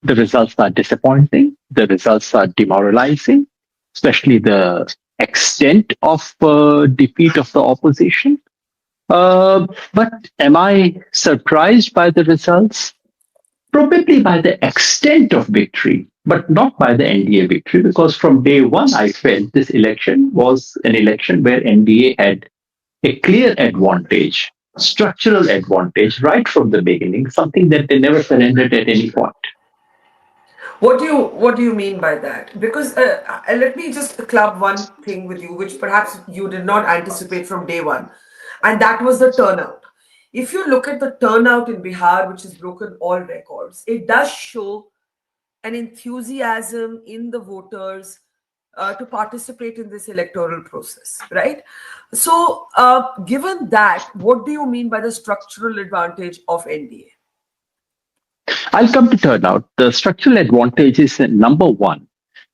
The results are disappointing. The results are demoralizing, especially the extent of defeat of the opposition. But am I surprised by the results? Probably by the extent of victory, but not by the NDA victory, because from day one, I felt this election was an election where NDA had a clear advantage, structural advantage right from the beginning, something that they never surrendered at any point. What do you mean by that? Because let me just club one thing with you, which perhaps you did not anticipate from day one, and that was the turnout. If you look at the turnout in Bihar, which has broken all records, it does show an enthusiasm in the voters to participate in this electoral process, right? So, given that, what do you mean by the structural advantage of NDA? I'll come to turnout. The structural advantage is number one,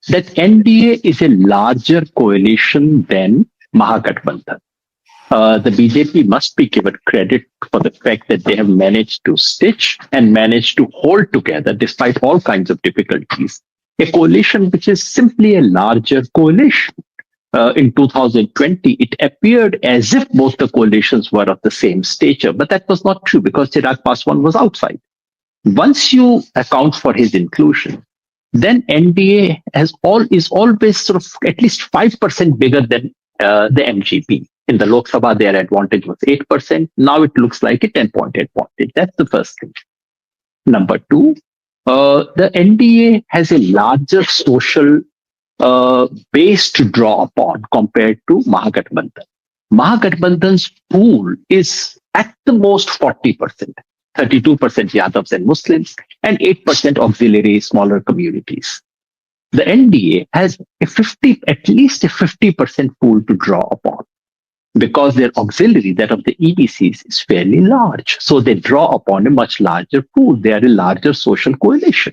that NDA is a larger coalition than Mahagathbandhan. The BJP must be given credit for the fact that they have managed to stitch and managed to hold together, despite all kinds of difficulties, a coalition which is simply a larger coalition. In 2020, it appeared as if both the coalitions were of the same stature, but that was not true because Chirag Paswan was outside. Once you account for his inclusion, then NDA is always sort of at least 5% bigger than the MGP. In the Lok Sabha, their advantage was 8%. Now it looks like a 10-point advantage. That's the first thing. Number two, the NDA has a larger social base to draw upon compared to Mahagathbandhan. Mahagathbandhan's pool is at the most 40%, 32% Yadavs and Muslims, and 8% auxiliary smaller communities. The NDA has at least a 50% pool to draw upon, because their auxiliary, that of the EBCs, is fairly large. So they draw upon a much larger pool. They are a larger social coalition.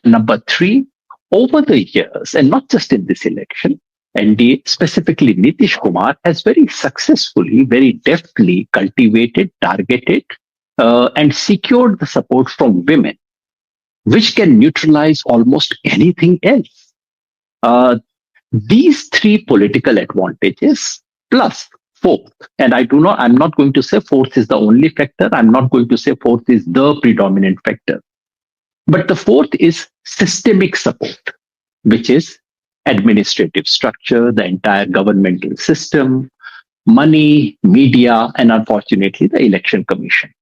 Number three, over the years, and not just in this election, NDA, specifically Nitish Kumar, has very successfully, very deftly cultivated, targeted, and secured the support from women, which can neutralize almost anything else. These three political advantages, plus fourth, and I'm not going to say fourth is the only factor. I'm not going to say fourth is the predominant factor. But the fourth is systemic support, which is administrative structure, the entire governmental system, money, media, and unfortunately, the election commission.